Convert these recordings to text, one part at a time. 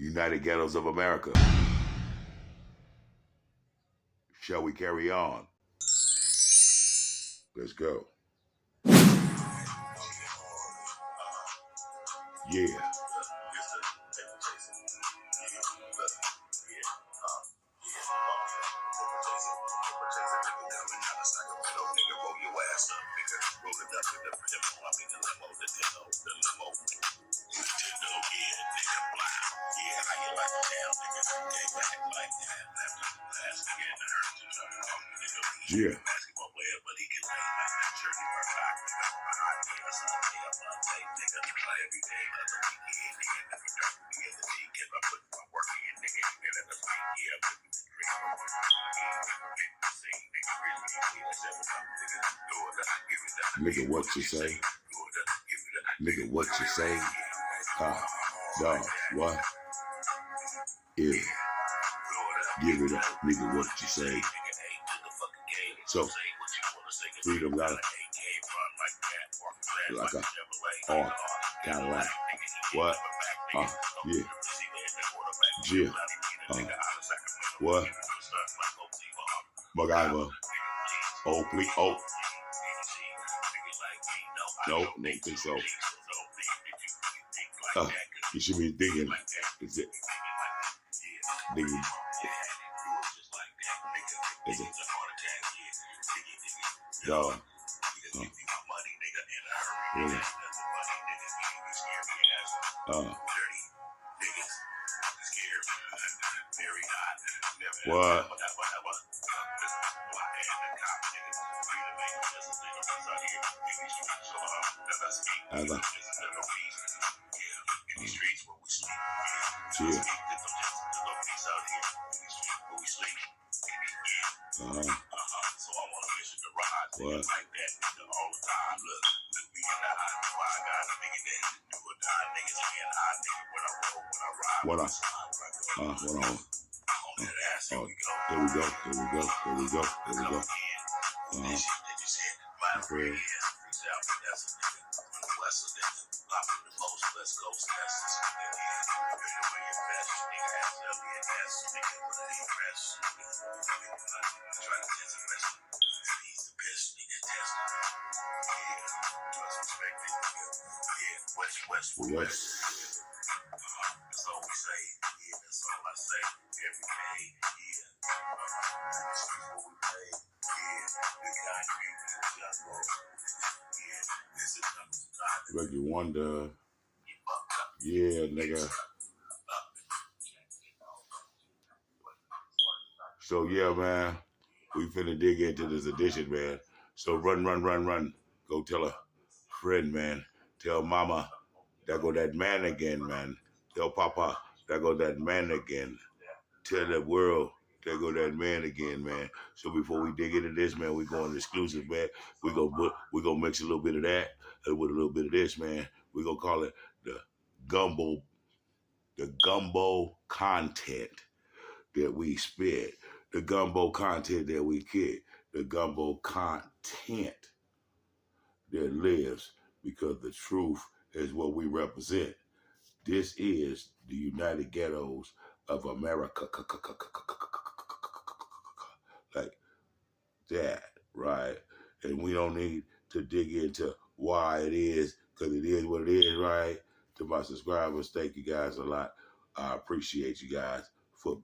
United Ghettos of America. Shall we carry on? Let's go. Yeah. Yeah. Nigga, what you say? Nigga, what you say? Dog, what? Yeah. Give it up, nigga, what you say? So, freedom got like a art, Cadillac. What? Yeah. Yeah. What? MacGyver. Oh, please. Oh. No, don't think so. You should be thinking. Is it? Thinking. Is it? Dog. Yeah. What? Ever. Yeah. What? What else? What on? Oh, there we go. There we go. There we go. There we go. Okay. Yes. Make you wonder. Yeah, nigga. So yeah, man, we finna dig into this edition, man. So run. Go tell a friend, man. Tell mama, there go that man again, man. Tell papa, there go that man again. Tell the world, there go that man again, man. So before we dig into this, man, we going exclusive, man. We gonna mix a little bit of that with a little bit of this, man. We gonna call it the gumbo content that we spit, the gumbo content that we get, the gumbo content that lives, because the truth is what we represent. This is the United Ghettos of America. Like that, right? And we don't need to dig into why it is, because it is what it is, right? To my subscribers, thank you guys a lot. I appreciate you guys for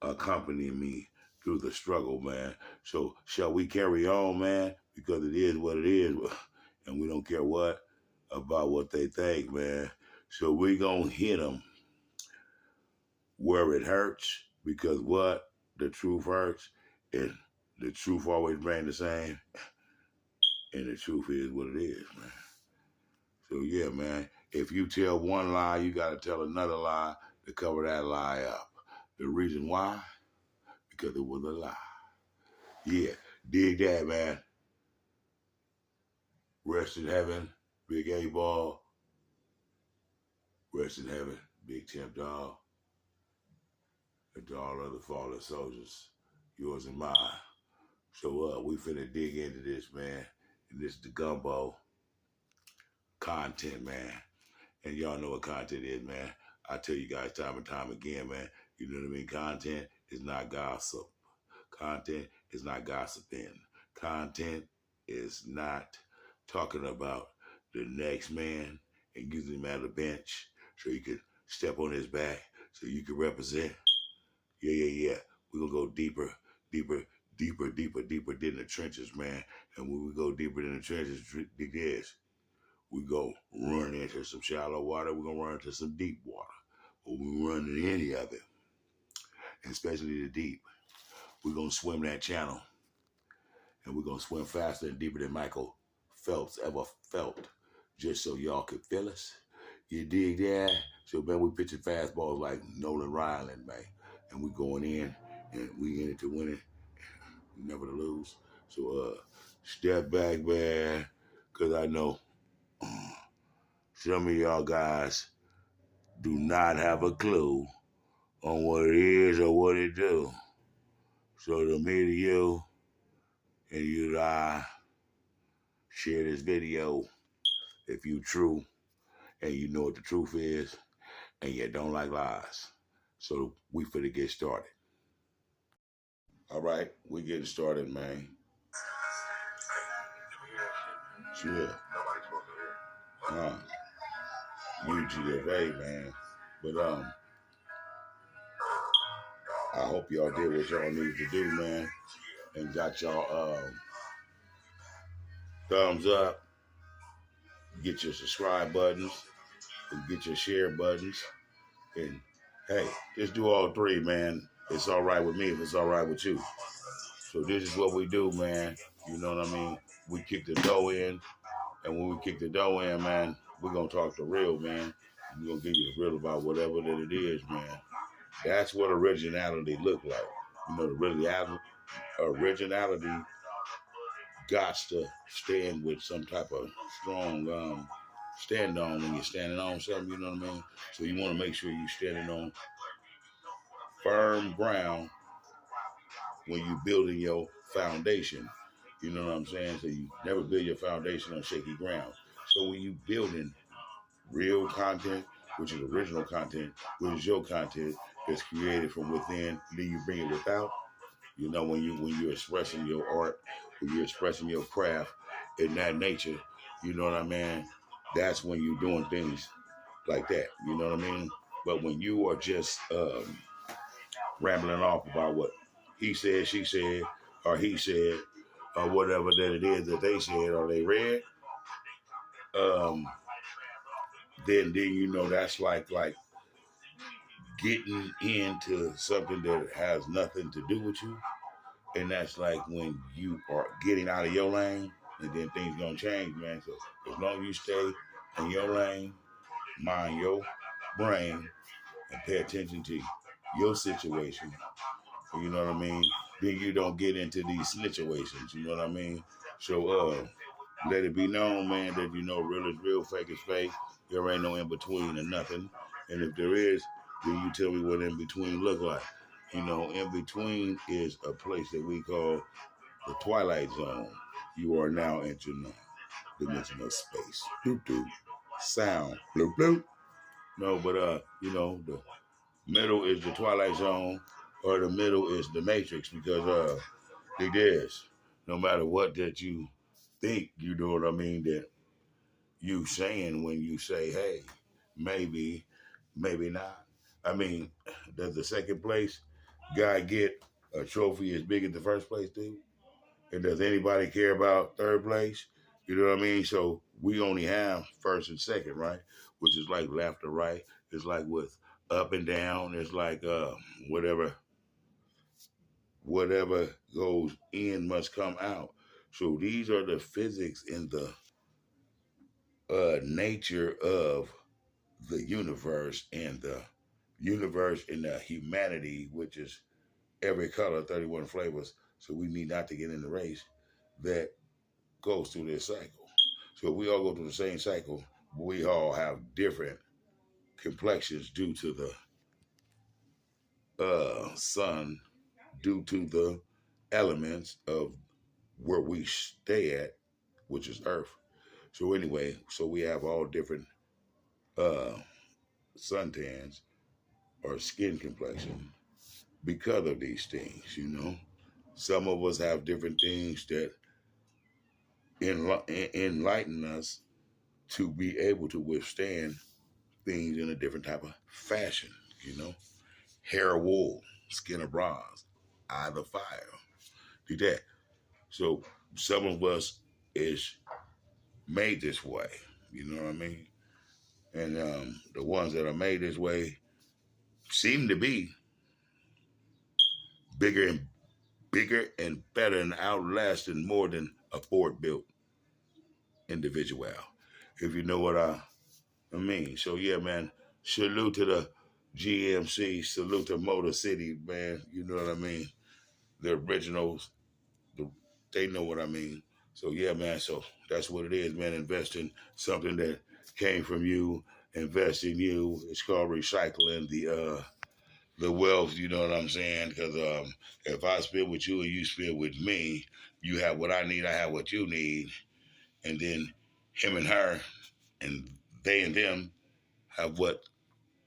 accompanying me through the struggle, man. So shall we carry on, man? Because it is what it is, and we don't care what about what they think, man. So we gonna hit them where it hurts, because what? The truth hurts, and the truth always remains the same, and the truth is what it is, man. So yeah, man, if you tell one lie, you gotta tell another lie to cover that lie up. The reason why? Because it was a lie. Yeah, dig that, man. Rest in heaven, Big A-Ball. Rest in heaven, Big Temp Dog. And to all other fallen soldiers, yours and mine. So we finna dig into this, man. And this is the gumbo content, man. And y'all know what content is, man. I tell you guys time and time again, man, you know what I mean? Content is not gossip. Content is not gossiping. Content is not talking about the next man and using him at a bench so you can step on his back so you can represent. Yeah. We're gonna go deeper, deeper than the trenches, man. And when we go deeper than the trenches, dig this. We go run into some shallow water, we're gonna run into some deep water. But when we run into any of it, especially the deep, we're gonna swim that channel. And we're gonna swim faster and deeper than Michael Phelps ever felt, just so y'all could feel us. You dig that? So man, we pitching fastballs like Nolan Ryan, man. And we going in and we in it to win it, never to lose. So step back, man, cause I know some of y'all guys do not have a clue on what it is or what it do. So to me, to you, and you to I, share this video if you true and you know what the truth is and you don't like lies. So we finna get started. All right, we getting started, man. Sure. UGFA, man. But I hope y'all did what y'all need to do, man, and got y'all thumbs up, get your subscribe buttons, and get your share buttons, and hey, just do all three, man. It's all right with me if it's all right with you. So this is what we do, man. You know what I mean? We kick the dough in, and when we kick the dough in, man, we're gonna talk the real, man. We're gonna give you the real about whatever that it is, man. That's what originality look like. You know, the originality got to stand with some type of strong stand on when you're standing on something, you know what I mean? So you want to make sure you're standing on firm ground when you're building your foundation. You know what I'm saying? So you never build your foundation on shaky ground. So when you building real content, which is original content, which is your content that's created from within, then you bring it without. You know, when you're expressing your art, when you're expressing your craft in that nature, you know what I mean? That's when you're doing things like that. You know what I mean? But when you are just rambling off about what he said, she said, or he said, or whatever that it is that they said or they read, then you know that's like getting into something that has nothing to do with you. And that's like when you are getting out of your lane, and then things gonna change, man. So as long as you stay in your lane, mind your brain, and pay attention to your situation, you know what I mean? Then you don't get into these situations, you know what I mean? So let it be known, man, that you know real is real, fake is fake. There ain't no in between or nothing. And if there is, then you tell me what in between look like. You know, in between is a place that we call the Twilight Zone. You are now entering the dimension of space. Doop doop. Sound. Bloop bloop. No, but you know, the middle is the Twilight Zone, or the middle is the Matrix, because it is. No matter what that you think, you know what I mean, that you saying when you say, hey, maybe, maybe not. I mean, does the second place guy get a trophy as big as the first place, dude? And does anybody care about third place? You know what I mean? So we only have first and second, right? Which is like left or right. It's like with up and down. It's like whatever goes in must come out. So these are the physics and the nature of the universe and the humanity, which is every color, 31 flavors. So we need not to get in the race that goes through this cycle. So we all go through the same cycle, but we all have different complexions due to the sun, due to the elements of where we stay at, which is Earth. So anyway, so we have all different suntans or skin complexion because of these things. Some of us have different things that enlighten us to be able to withstand things in a different type of fashion. Hair of wool, skin of bronze, eye of fire. Do that. So some of us is made this way. You know what I mean? And the ones that are made this way seem to be bigger and bigger and better and outlasting more than a Ford built individual. If you know what I mean. So yeah, man. Salute to the GMC. Salute to Motor City, man. You know what I mean. The originals. They know what I mean. So yeah, man. So that's what it is, man. Invest in something that came from you. Invest in you. It's called recycling the wealth. You know what I'm saying? Because if I spend with you and you spend with me, you have what I need. I have what you need, and then him and her, and they and them have what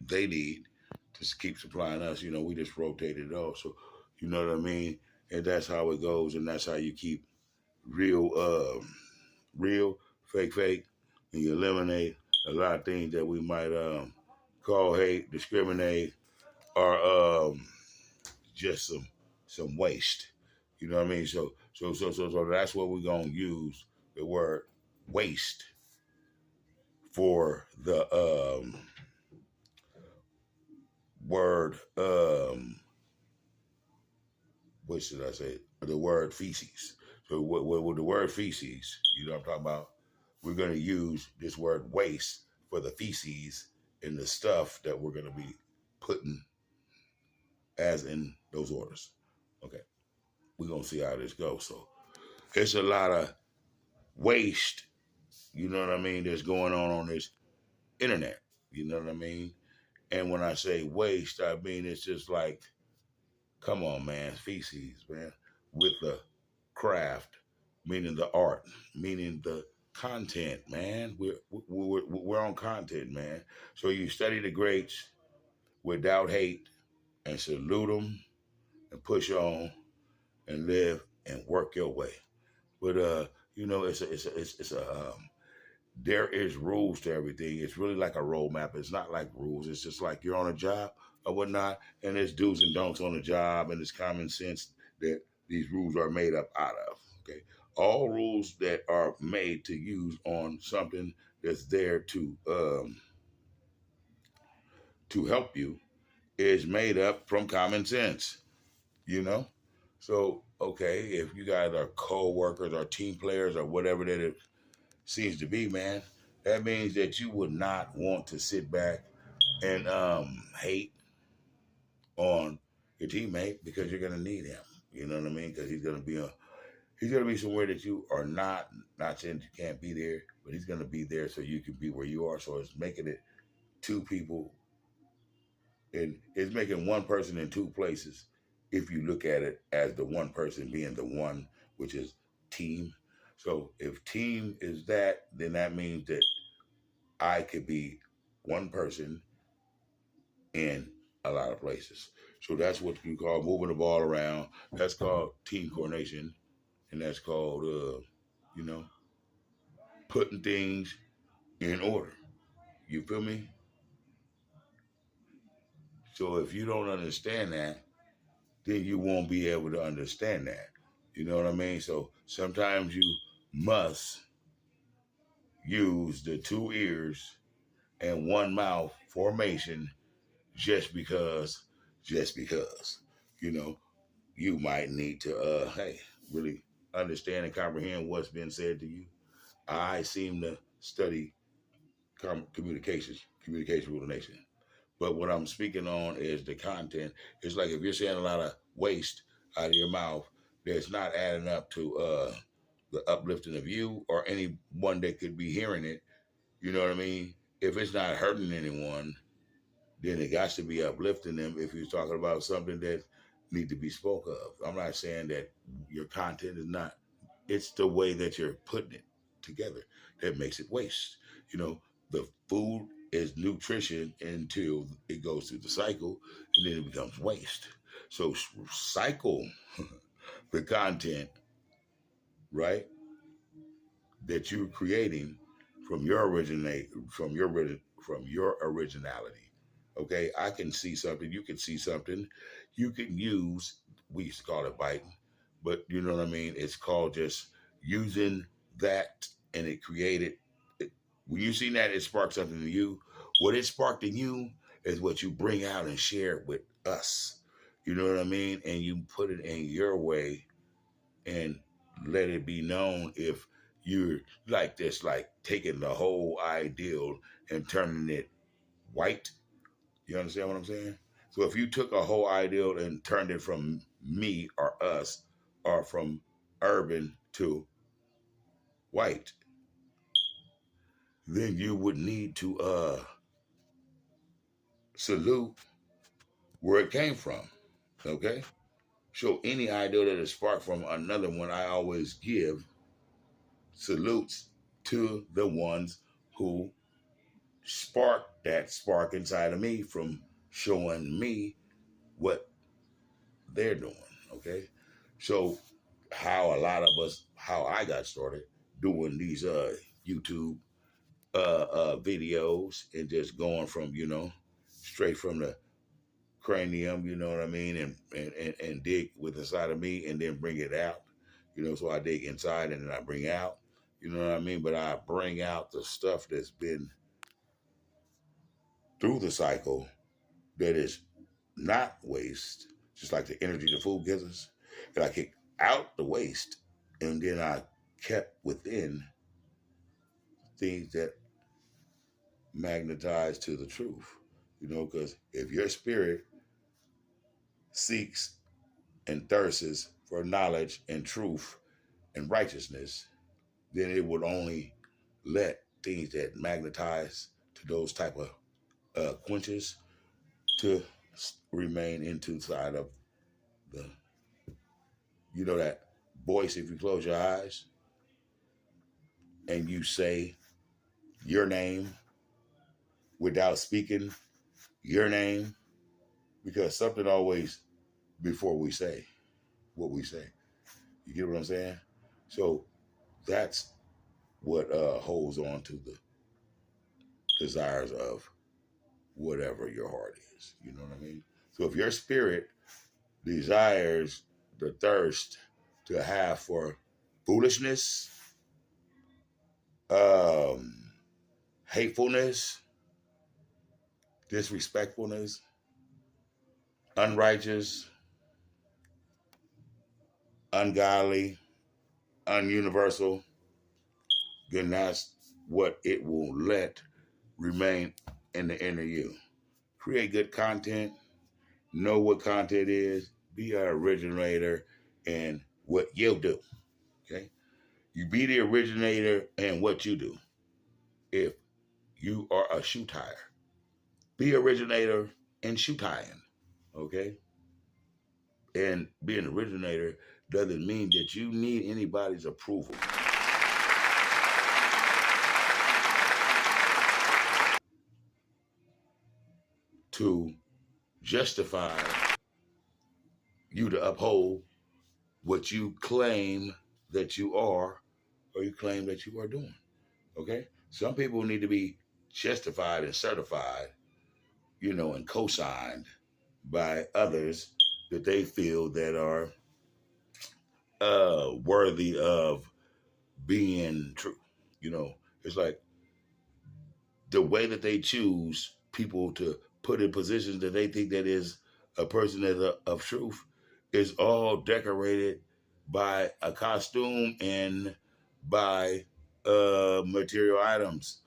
they need to keep supplying us. We just rotated it all. So you know what I mean? And that's how it goes, and that's how you keep real, real, fake, fake, and you eliminate a lot of things that we might call hate, discriminate, or just some waste. You know what I mean? So that's what we're gonna use the word waste for the word what should I say? The word feces. So with the word feces, you know what I'm talking about? We're gonna use this word waste for the feces and the stuff that we're gonna be putting as in those orders. Okay. We're gonna see how this goes. So it's a lot of waste, you know what I mean, that's going on this internet. You know what I mean? And when I say waste, I mean it's just like, come on, man, feces, man, with the craft, meaning the art, meaning the content, man. We're on content, man. So you study the greats without hate and salute them and push on and live and work your way. But it's a there is rules to everything. It's really like a roadmap. It's not like rules. It's just like you're on a job or whatnot, and there's do's and don'ts on the job, and it's common sense that these rules are made up out of. Okay, all rules that are made to use on something that's there to help you is made up from common sense. You know, so okay, if you guys are co-workers or team players or whatever that it seems to be, man, that means that you would not want to sit back and hate on your teammate because you're gonna need him. You know what I mean? Because he's gonna be somewhere that you are not. Not saying that you can't be there, but he's gonna be there so you can be where you are. So it's making it two people, and it's making one person in two places. If you look at it as the one person being the one, which is team. So if team is that, then that means that I could be one person in a lot of places. So that's what you call moving the ball around. That's called team coordination, and that's called, you know, putting things in order. You feel me? So if you don't understand that, then you won't be able to understand that. You know what I mean? So sometimes you must use the two ears and one mouth formation just because, just because, you know, you might need to, hey, really understand and comprehend what's been said to you. I seem to study communication with the nation. But what I'm speaking on is the content. It's like if you're saying a lot of waste out of your mouth, that's not adding up to the uplifting of you or anyone that could be hearing it. You know what I mean? If it's not hurting anyone, then it got to be uplifting them if you're talking about something that need to be spoke of. I'm not saying that your content is not. It's the way that you're putting it together that makes it waste. You know, the food is nutrition until it goes through the cycle, and then it becomes waste. So cycle the content, right, that you're creating from your originate from your originality. Okay, I can see something, you can see something, you can use. We used to call it biting, but you know what I mean. It's called just using that, and it created. When you see that, it sparked something in you. What it sparked in you is what you bring out and share with us. You know what I mean, and you put it in your way and let it be known if you're like this, like taking the whole ideal and turning it white. You understand what I'm saying? So if you took a whole ideal and turned it from me or us or from urban to white, then you would need to salute where it came from. Okay? So any ideal that is sparked from another one, I always give salutes to the ones who spark that spark inside of me from showing me what they're doing. Okay. So how a lot of us, how I got started doing these YouTube videos and just going from, straight from the cranium, you know what I mean, and dig with inside of me and then bring it out. So I dig inside and then I bring out, you know what I mean? But I bring out the stuff that's been through the cycle that is not waste, just like the energy the food gives us. And I kick out the waste, and then I kept within things that magnetize to the truth. Because if your spirit seeks and thirsts for knowledge and truth and righteousness, then it would only let things that magnetize to those type of quenches to remain inside of the, that voice. If you close your eyes and you say your name without speaking your name, because something always before we say what we say. You get what I'm saying? So that's what holds on to the desires of whatever your heart is. You know what I mean? So if your spirit desires the thirst to have for foolishness, hatefulness, disrespectfulness, unrighteous, ungodly, ununiversal, then that's what it will let remain in the inner you. Create good content, know what content is, be an originator in what you do. Okay? You be the originator in what you do. If you are a shoe tire, be originator in shoe tying. Okay? And being an originator doesn't mean that you need anybody's approval. To justify you to uphold what you claim that you are or you claim that you are doing. Okay? Some people need to be justified and certified, and co-signed by others that they feel that are worthy of being true. It's like the way that they choose people to put in positions that they think that is a person that of truth is all decorated by a costume and by material items,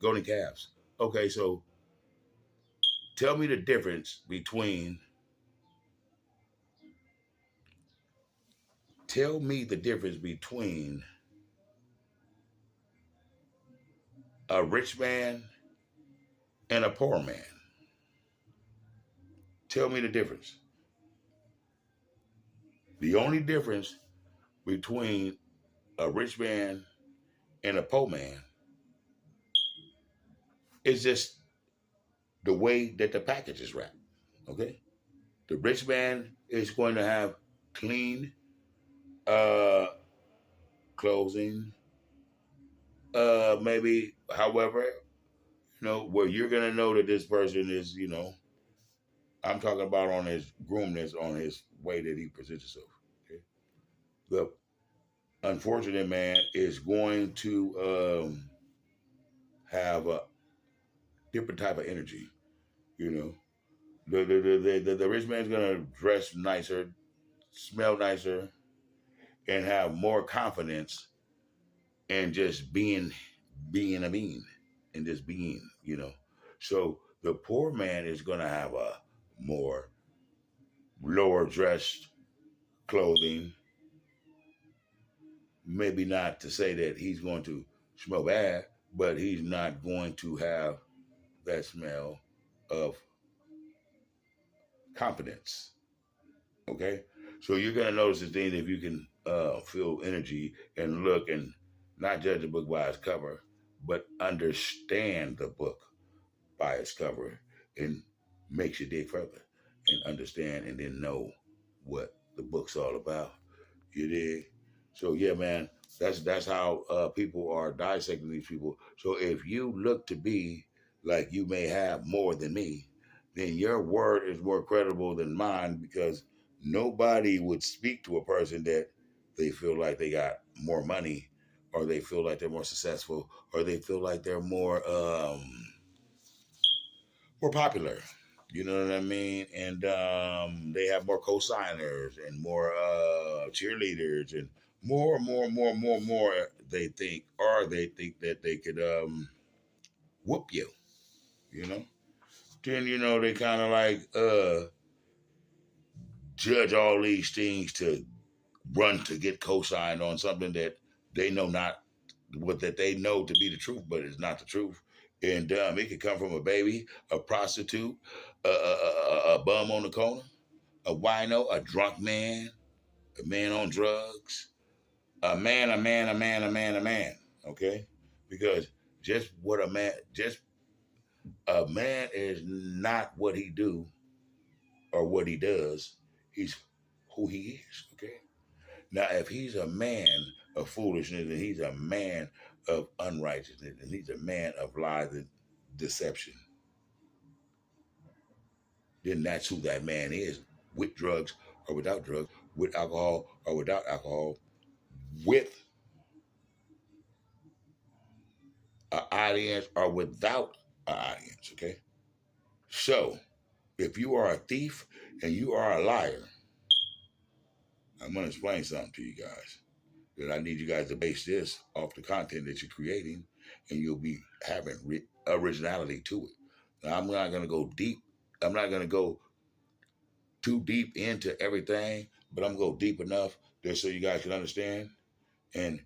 golden calves. Okay, so tell me the difference between a rich man and a poor man. Tell me the difference. The only difference between a rich man and a poor man is just the way that the package is wrapped. Okay, the rich man is going to have clean uh clothing, maybe, however, where you're gonna know that this person is, I'm talking about on his groomness, on his way that he presents himself. Okay? The unfortunate man is going to have a different type of energy. You know, the rich man's gonna dress nicer, smell nicer, and have more confidence in just being a being and just being. So the poor man is gonna have a more lower dressed clothing. Maybe not to say that he's going to smell bad, but he's not going to have that smell of confidence. Okay, so you're gonna notice the thing if you can feel energy and look and not judge a book by its cover, but understand the book by its cover, and makes you dig further and understand and then know what the book's all about. You dig? So yeah, man, that's how people are dissecting these people. So if you look to be like you may have more than me, then your word is more credible than mine, because nobody would speak to a person that they feel like they got more money, or they feel like they're more successful, or they feel like they're more popular. You know what I mean? And they have more co-signers and more cheerleaders and more. They think that they could whoop you. You know. Then they kind of like judge all these things to run to get co-signed on something that they know not what that they know to be the truth, but it's not the truth. And it could come from a baby, a prostitute, a bum on the corner, a wino, a drunk man, a man on drugs, a man. Okay, because just a man is not what he do or what he does. He's who he is. Okay. Now, if he's a man of foolishness, and he's a man of unrighteousness, and he's a man of lies and deception, then that's who that man is, with drugs or without drugs, with alcohol or without alcohol, with an audience or without an audience, okay? So, if you are a thief and you are a liar, I'm going to explain something to you guys. That I need you guys to base this off the content that you're creating, and you'll be having originality to it. Now, I'm not going to go deep. I'm not going to go too deep into everything, but I'm going to go deep enough just so you guys can understand and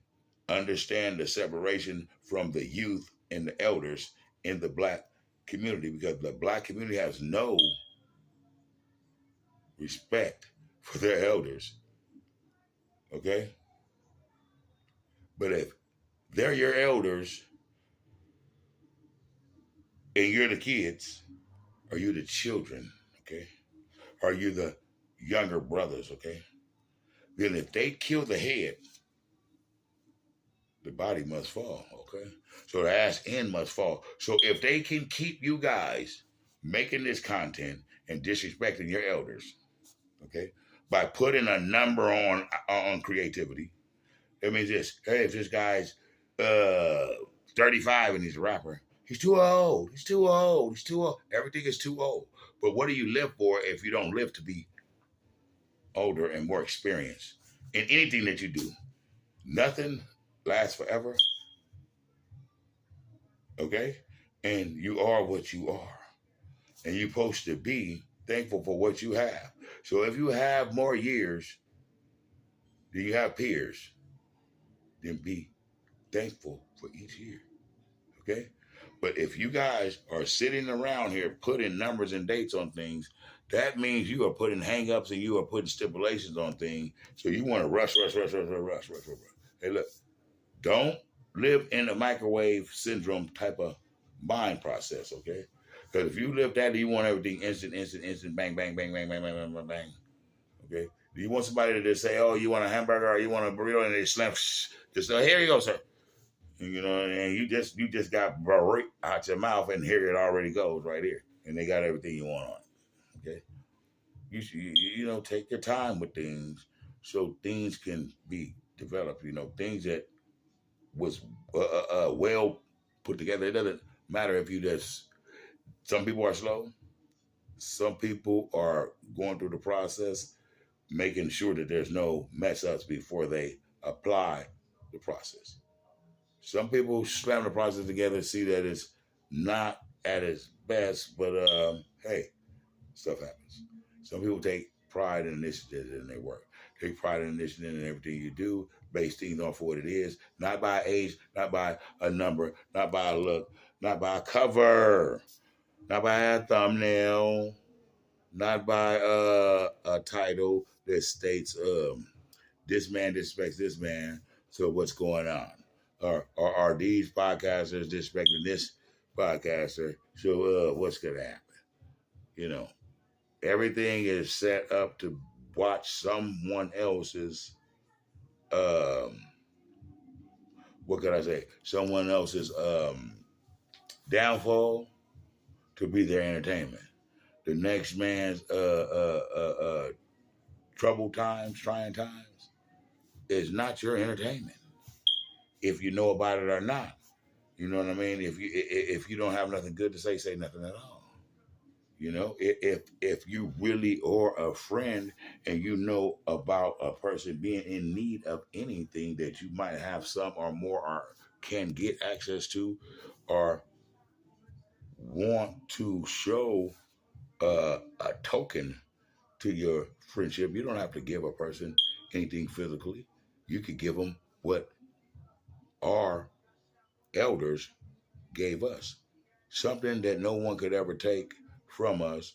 understand the separation from the youth and the elders in the black community, because the black community has no respect for their elders. Okay? But if they're your elders and you're the kids, or you the children, okay? Are you the younger brothers, okay? Then if they kill the head, the body must fall, okay? So the ass end must fall. So if they can keep you guys making this content and disrespecting your elders, okay, by putting a number on creativity, it means this. Hey, if this guy's 35 and he's a rapper, he's too old. He's too old. He's too old. Everything is too old. But what do you live for if you don't live to be older and more experienced in anything that you do? Nothing lasts forever. Okay? And you are what you are. And you're supposed to be thankful for what you have. So if you have more years than you have peers, then be thankful for each year. Okay? But if you guys are sitting around here putting numbers and dates on things, that means you are putting hang-ups and you are putting stipulations on things. So you want to rush. Hey, look, don't live in a microwave syndrome type of mind process, okay? Because if you live that, you want everything instant, instant, instant, bang, bang, bang, bang, bang, bang, bang, bang, bang. Okay. Do you want somebody to just say, "Oh, you want a hamburger or you want a burrito," and they slam, just say, "Here you go, sir." You know, and you just got right out your mouth, and here it already goes right here, and they got everything you want on it. Okay. You take your time with things so things can be developed. Things that was well put together. It doesn't matter if you just. Some people are slow. Some people are going through the process, making sure that there's no mess ups before they apply the process. Some people slam the process together, see that it's not at its best, but hey, stuff happens. Some people take pride and initiative in their work. Take pride and initiative in everything you do, base things off of what it is, not by age, not by a number, not by a look, not by a cover, not by a thumbnail, not by a title that states this man disrespects this man. So what's going on? Or are these podcasters disrespecting this podcaster? So what's gonna happen? You know, everything is set up to watch someone else's what can I say? Someone else's downfall to be their entertainment. The next man's troubled times, trying times, is not your entertainment. If you know about it or not, you know what I mean. If you don't have nothing good to say nothing at all. If you really are a friend and you know about a person being in need of anything that you might have some or more or can get access to, or want to show a token to your friendship, you don't have to give a person anything physically. You could give them what our elders gave us, something that no one could ever take from us,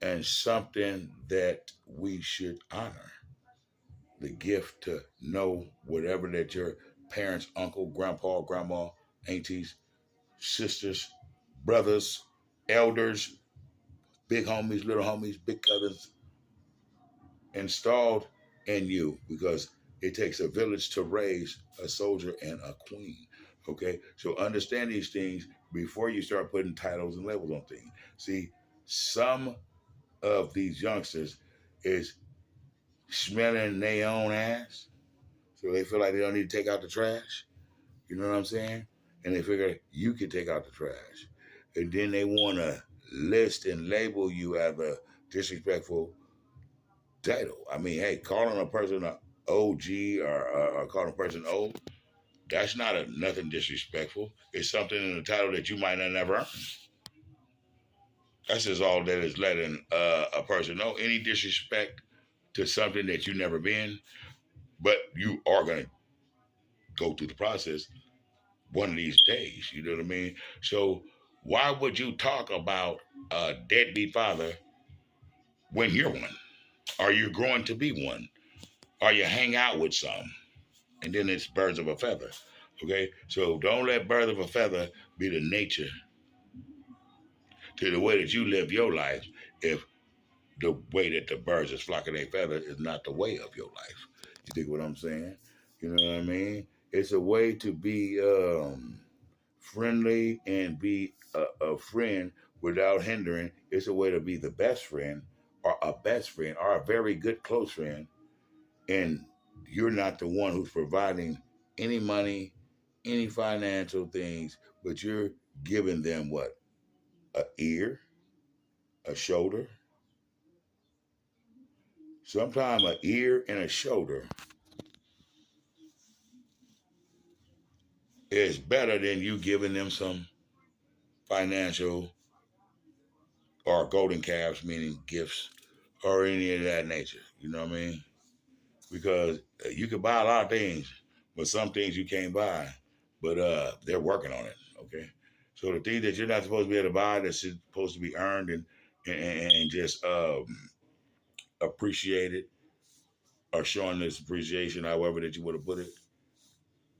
and something that we should honor. The gift to know whatever that your parents, uncle, grandpa, grandma, aunties, sisters, brothers, elders, big homies, little homies, big cousins installed in you, because it takes a village to raise a soldier and a queen. Okay, so understand these things before you start putting titles and labels on things. See, some of these youngsters is smelling their own ass, so they feel like they don't need to take out the trash. You know what I'm saying? And they figure you can take out the trash, and then they want to list and label you as a disrespectful title. I mean, hey, calling a person a OG, or calling a person old, that's not nothing disrespectful. It's something in the title that you might not never earn. That's just all that is letting a person know. Any disrespect to something that you never been, but you are going to go through the process one of these days. You know what I mean? So why would you talk about a deadbeat father when you're one? Are you growing to be one? Or you hang out with some? And then it's birds of a feather. Okay? So don't let birds of a feather be the nature to the way that you live your life, if the way that the birds is flocking their feather is not the way of your life. You think what I'm saying? You know what I mean? It's a way to be friendly and be a friend without hindering. It's a way to be the best friend, or a best friend, or a very good close friend, and you're not the one who's providing any money, any financial things, but you're giving them what? A ear, a shoulder. Sometimes a ear and a shoulder is better than you giving them some financial or golden calves, meaning gifts, or any of that nature. You know what I mean? Because you can buy a lot of things, but some things you can't buy. But they're working on it. Okay, so the things that you're not supposed to be able to buy, that's supposed to be earned and just appreciated, or showing this appreciation, however that you would have put it,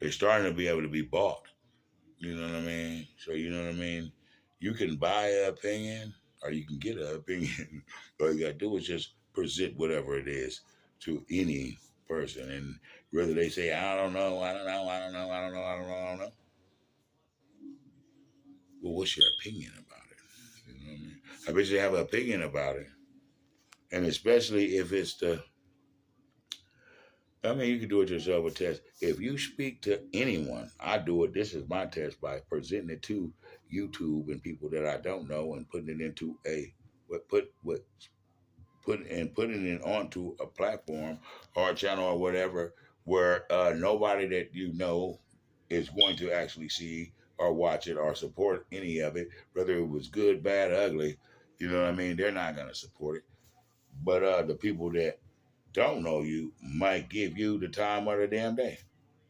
they're starting to be able to be bought. You know what I mean? So you know what I mean? You can buy an opinion or you can get an opinion. All you gotta do is just present whatever it is to any person. And whether they say, I don't know, I don't know, I don't know, I don't know, I don't know, I don't know. Well, what's your opinion about it? You know what I mean? I bet you have an opinion about it. And especially if it's the, I mean, you can do it yourself a test. If you speak to anyone, I do it. This is my test by presenting it to YouTube and people that I don't know and putting it into a what putting it onto a platform or a channel or whatever where nobody that you know is going to actually see or watch it or support any of it, whether it was good, bad, ugly. You know what I mean? They're not going to support it. But the people that don't know you might give you the time of the damn day.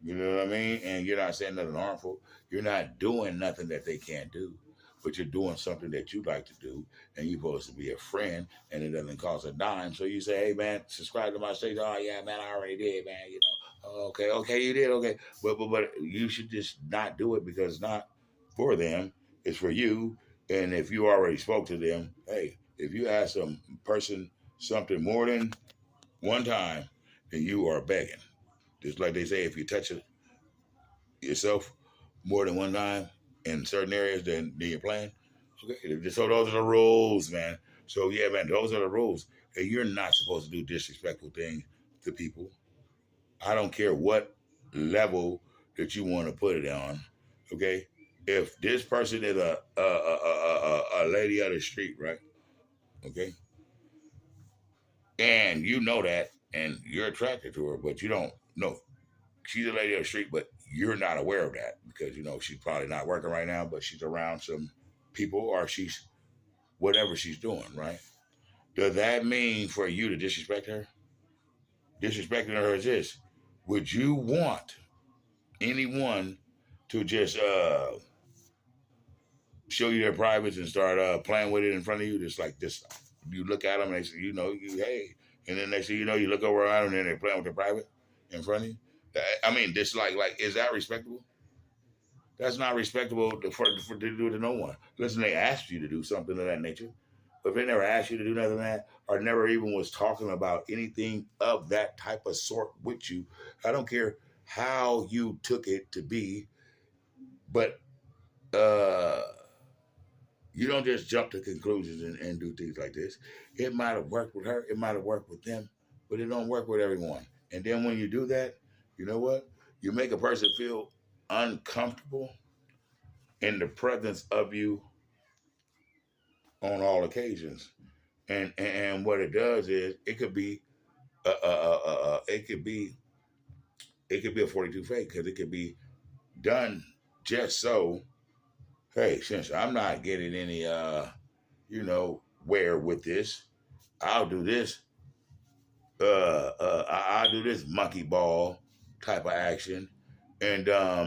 You know what I mean? And you're not saying nothing harmful. You're not doing nothing that they can't do, but you're doing something that you like to do, and you're supposed to be a friend, and it doesn't cost a dime. So you say, "Hey man, subscribe to my station." Oh yeah, man, I already did, man. You know, oh, okay, okay, you did, okay, but you should just not do it because it's not for them. It's for you. And if you already spoke to them, hey, if you ask some person something more than one time, then you are begging. Just like they say, if you touch it yourself more than one time in certain areas, then you're playing. Okay, so those are the rules, man. So yeah, man, those are the rules. And you're not supposed to do disrespectful things to people. I don't care what level that you want to put it on. Okay, if this person is a lady of the street, right? Okay, and you know that, and you're attracted to her, but you don't know she's a lady of the street, but you're not aware of that because you know she's probably not working right now, but she's around some people or she's whatever she's doing, right? Does that mean for you to disrespect her? Disrespecting her is this. Would you want anyone to just show you their privates and start playing with it in front of you? Just like this, you look at them and they say, you know, you hey, and then next thing you know, you look over at them and then they're playing with their private in front of you. I mean, this like is that respectable? That's not respectable to do to no one. Listen, they asked you to do something of that nature. But if they never asked you to do nothing like that, or never even was talking about anything of that type of sort with you, I don't care how you took it to be, but uh, you don't just jump to conclusions and do things like this. It might have worked with her, it might have worked with them, but it don't work with everyone. And then when you do that, you know what? You make a person feel uncomfortable in the presence of you on all occasions. And what it does is it could be a 42 fake because it could be done just so. Hey, since I'm not getting any where with this, I'll do this. I'll do this monkey ball type of action, and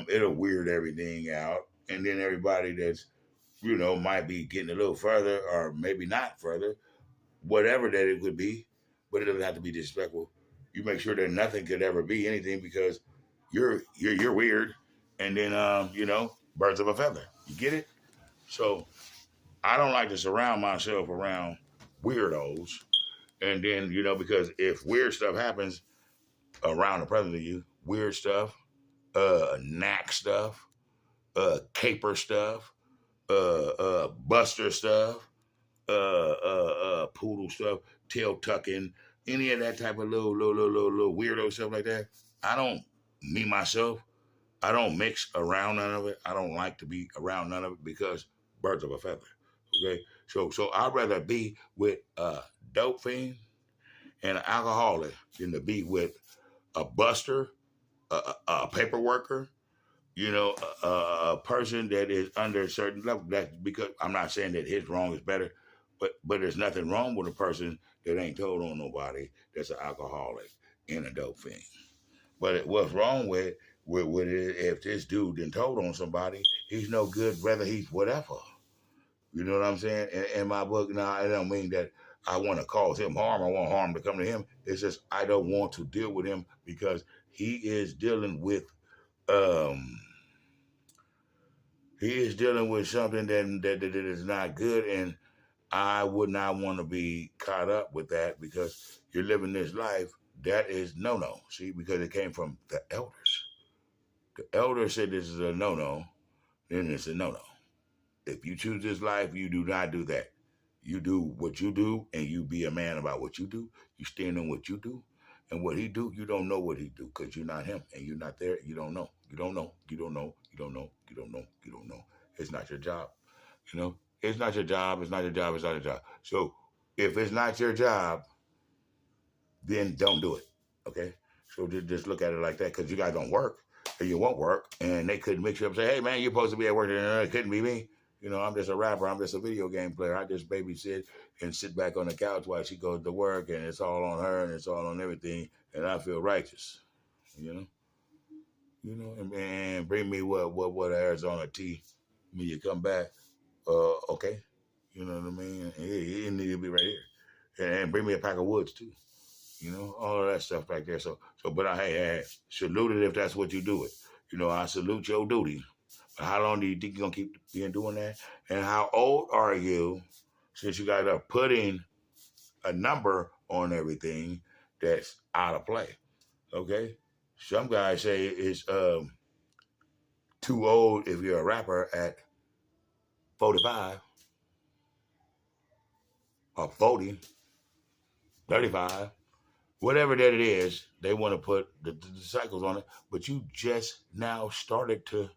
it'll weird everything out, and then everybody that's might be getting a little further or maybe not further, whatever that it would be, but it doesn't have to be disrespectful. You make sure that nothing could ever be anything because you're weird, and then birds of a feather. You get it? So I don't like to surround myself around weirdos, and then because if weird stuff happens around the presence of you, weird stuff, knack stuff, caper stuff, buster stuff, poodle stuff, tail tucking, any of that type of little weirdo stuff like that. I don't, me myself, I don't mix around none of it. I don't like to be around none of it because birds of a feather. Okay, so I'd rather be with a dope fiend and an alcoholic than to be with a buster, a paper worker, a person that is under a certain level. That's because I'm not saying that his wrong is better, but there's nothing wrong with a person that ain't told on nobody that's an alcoholic and a dope fiend. But what's wrong with it if this dude done told on somebody, he's no good whether he's whatever. You know what I'm saying? In my book, now I don't mean that I want to cause him harm. I want harm to come to him. It's just I don't want to deal with him because he is dealing with um He is dealing with something that is not good, and I would not want to be caught up with that because you're living this life. That is no. See, because it came from the elders. The elders said this is a no. Then it's a no. If you choose this life, you do not do that. You do what you do, and you be a man about what you do. You stand on what you do, and what he do. You don't know what he do because you're not him, and you're not there. You don't know. You don't know. You don't know. You don't know. You don't know. You don't know. It's not your job. You know, it's not your job. It's not your job. It's not your job. So if it's not your job, then don't do it. Okay. So just look at it like that because you guys don't work and you won't work, and they couldn't mix you up and say, hey man, you're supposed to be at work. And it couldn't be me. You know, I'm just a rapper. I'm just a video game player. I just babysit and sit back on the couch while she goes to work, and it's all on her and it's all on everything, and I feel righteous. You know, and bring me what Arizona tea when you come back. Okay, you know what I mean. It need to be right here, and bring me a pack of woods too. You know, all of that stuff back there. But hey, salute it if that's what you do it. You know, I salute your duty. But how long do you think you're gonna keep being doing that? And how old are you since you guys are putting a number on everything that's out of play? Okay, some guys say it's too old if you're a rapper at 45 or 40, 35. Whatever that it is, they want to put the cycles on it, but you just now started to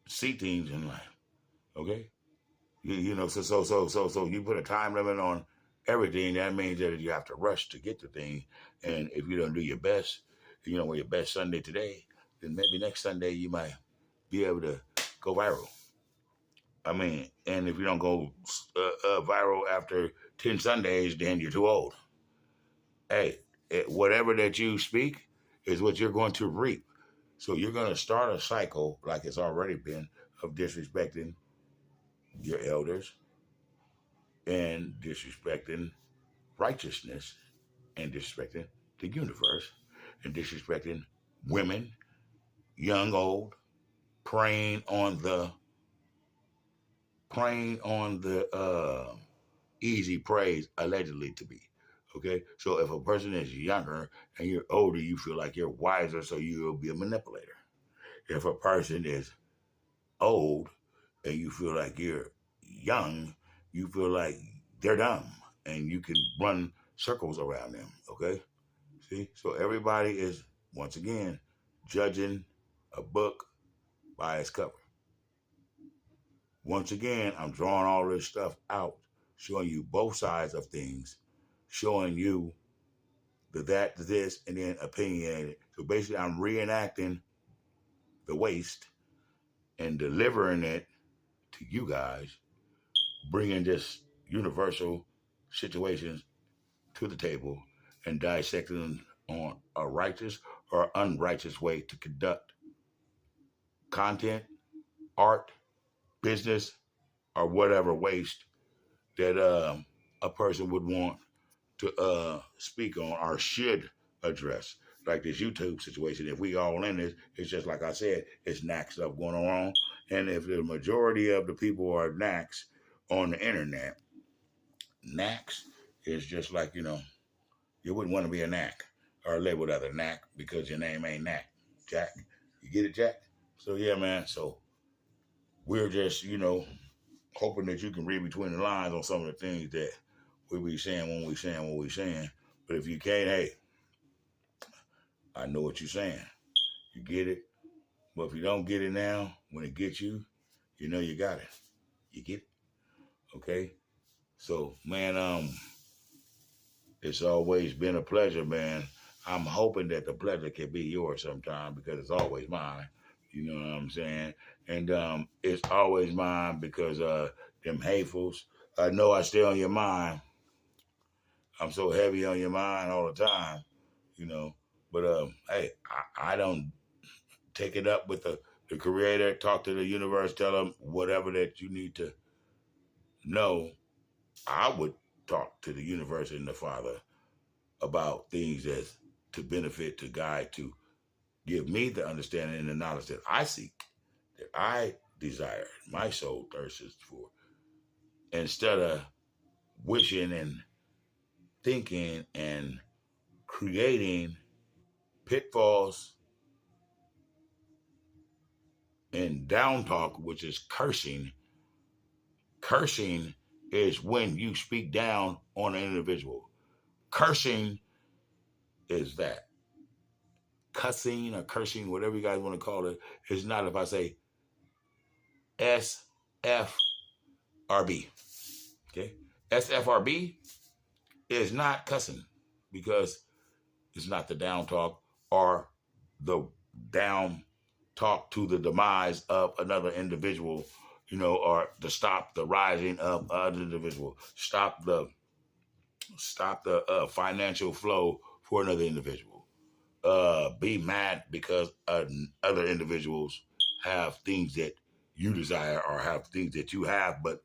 see things in life. Okay, you know, so you put a time limit on everything. That means that you have to rush to get to things, and if you don't do your best, you know, your best Sunday today, then maybe next Sunday you might be able to go viral. I mean, and if you don't go viral after 10 Sundays, then you're too old. Hey, whatever that you speak is what you're going to reap. So you're going to start a cycle like it's already been of disrespecting your elders and disrespecting righteousness and disrespecting the universe and disrespecting women, young, old, preying on the easy praise allegedly to be. Okay, so if a person is younger and you're older, you feel like you're wiser, so you'll be a manipulator. If a person is old and you feel like you're young, you feel like they're dumb and you can run circles around them. Okay, see, so everybody is once again judging a book by its cover. Once again, I'm drawing all this stuff out, showing you both sides of things, showing you that, this, and then opinionated. So basically, I'm reenacting the waste and delivering it to you guys, bringing this universal situations to the table and dissecting them on a righteous or unrighteous way to conduct content, art, business, or whatever waste that a person would want to speak on or should address. Like this YouTube situation, if we all in this, it's just like I said, it's knack stuff going on. And if the majority of the people are knacks on the internet, knacks is just like, you know, you wouldn't want to be a knack or labeled as a knack because your name ain't Knack. Jack. You get it, Jack? So yeah, man. So we're just, you know, hoping that you can read between the lines on some of the things that we be saying when we saying what we saying. But if you can't, hey, I know what you're saying. You get it. But if you don't get it now, when it gets you, you know you got it. You get it? Okay? So, man, it's always been a pleasure, man. I'm hoping that the pleasure can be yours sometime because it's always mine. You know what I'm saying? And it's always mine because them hatefuls, I know I stay on your mind. I'm so heavy on your mind all the time, you know. But hey, I don't take it up with the creator, talk to the universe, tell them whatever that you need to know. I would talk to the universe and the Father about things that's to benefit, to guide, to give me the understanding and the knowledge that I seek. that I desire, my soul thirsts for, instead of wishing and thinking and creating pitfalls and down talk, which is cursing. Cursing is when you speak down on an individual. Cursing is that. Cussing or cursing, whatever you guys want to call it, is not if I say SFRB. Okay? SFRB is not cussing because it's not the down talk or the down talk to the demise of another individual, or to stop the rising of other individual, stop the financial flow for another individual. Be mad because other individuals have things that you desire or have things that you have, but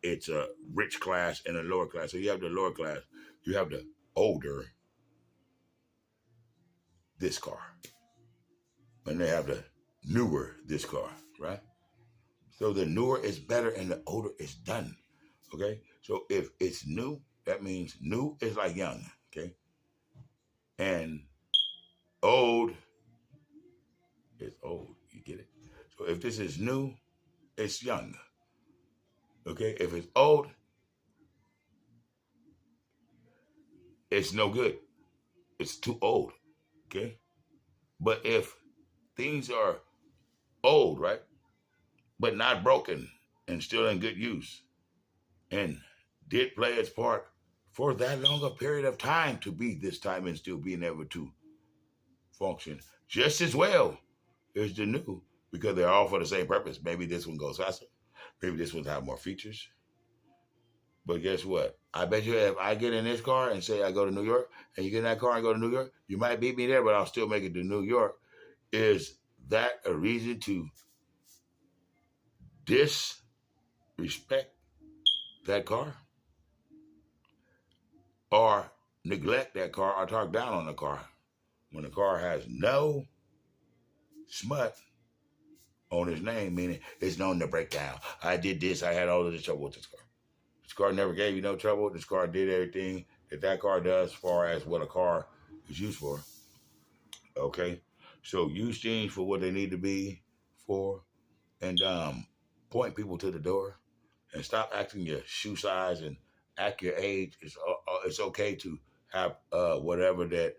it's a rich class and a lower class. So you have the lower class, you have the older this car, and they have the newer this car, right? So the newer is better and the older is done. Okay? So if it's new, that means new is like young, okay? And old is old. You get it? So if this is new, it's young. Okay? If it's old, it's no good. It's too old. Okay? But if things are old, right? But not broken and still in good use and did play its part for that long a period of time to be this time and still being able to function just as well as the new because they're all for the same purpose. Maybe this one goes faster. Maybe this one have more features. But guess what? I bet you if I get in this car and say I go to New York and you get in that car and go to New York, you might beat me there, but I'll still make it to New York. Is that a reason to disrespect that car? Or neglect that car or talk down on the car when the car has no smut on his name, meaning it's known to break down. I did this, I had all of this trouble with this car. This car never gave you no trouble. This car did everything that car does as far as what a car is used for. Okay? So use things for what they need to be for and point people to the door and stop acting your shoe size and act your age. It's okay to have whatever that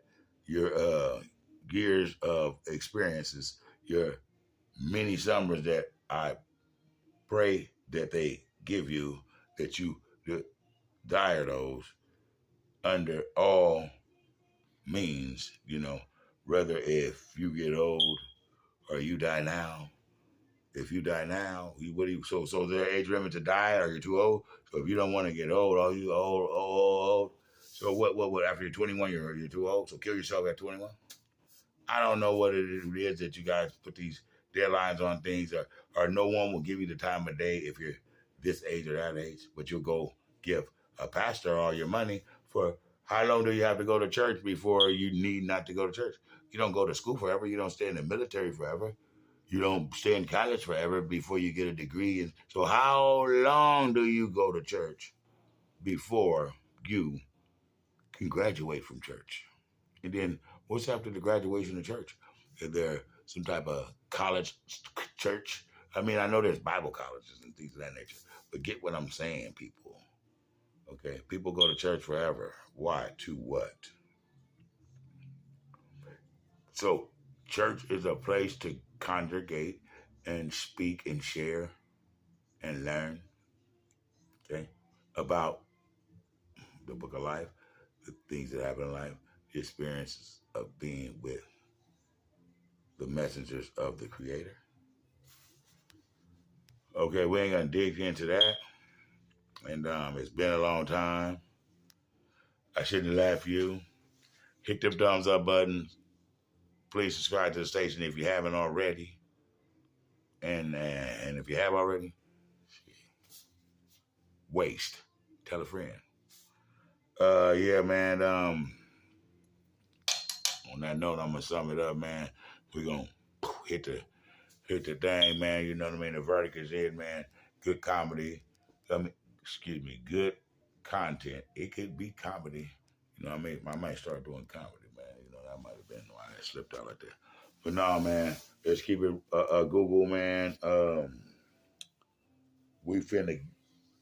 your years of experiences, your many summers that I pray that they give you, that you desire those under all means, whether if you get old or you die now. If you die now, what do you? So is there age limit to die, or you're too old? So if you don't want to get old, are you old? So what? After you're 21, you're too old. So kill yourself at 21. I don't know what it is that you guys put these deadlines on things, or no one will give you the time of day if you're this age or that age, but you'll go give a pastor all your money for how long do you have to go to church before you need not to go to church? You don't go to school forever. You don't stay in the military forever. You don't stay in college forever before you get a degree. And so how long do you go to church before you can graduate from church? And then what's after the graduation of church? Is there some type of college church? I mean, I know there's Bible colleges and things of that nature, but get what I'm saying, people. Okay, people go to church forever. Why? To what? So church is a place to congregate and speak and share and learn, okay, about the book of life, the things that happen in life, the experiences of being with the messengers of the Creator. Okay, we ain't gonna dig into that. And it's been a long time. I shouldn't laugh you. Hit them thumbs up buttons. Please subscribe to the station if you haven't already. And if you have already, waste. Tell a friend. Yeah, man. On that note, I'm gonna sum it up, man. We're gonna hit the hit the thing, man. You know what I mean? The verdict is in, man. Good comedy. Excuse me, good content. It could be comedy. You know what I mean? I might start doing comedy, man. You know, that might have been why I slipped out like that. But no, man. Let's keep it Google, man. We finna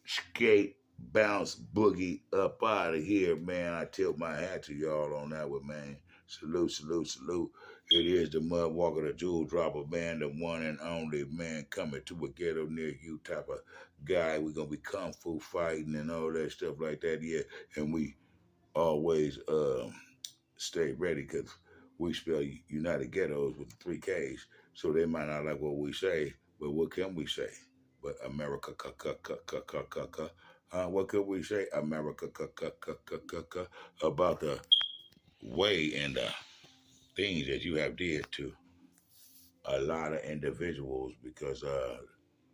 skate, bounce, boogie up out of here, man. I tilt my hat to y'all on that one, man. Salute, salute, salute. It is the Mud Walker, the Jewel Dropper, man, the one and only man coming to a ghetto near you type of guy. We're gonna be kung fu fighting and all that stuff like that, yeah. And we always stay ready because we spell United Ghettos with the three Ks, so they might not like what we say, but what can we say? But America, what could we say? America, about the way and the things that you have did to a lot of individuals because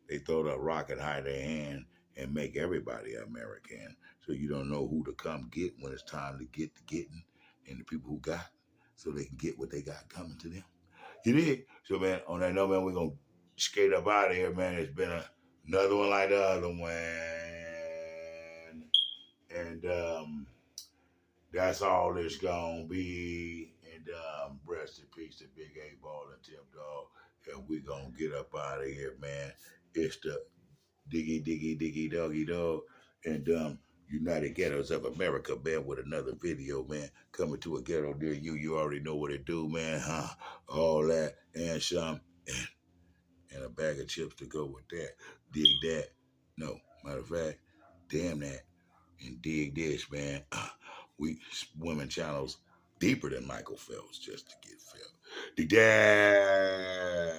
they throw the rock and hide their hand and make everybody American. So you don't know who to come get when it's time to get the getting and the people who got so they can get what they got coming to them. You did. So, man, on that note, man, we're going to skate up out of here, man. It's been another one like the other one. And that's all it's going to be. And rest in peace to Big A-Ball and Tim Dog. And we're going to get up out of here, man. It's the Diggy, Diggy, Diggy, Doggy Dog. And United Ghettos of America, man, with another video, man. Coming to a ghetto near you. You already know what it do, man, huh? All that and some. And a bag of chips to go with that. Dig that. No, matter of fact, damn that. And dig this, man. We women channels deeper than Michael Phelps just to get felt. Dig that.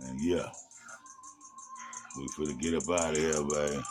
And yeah, we finna get up out of here, baby.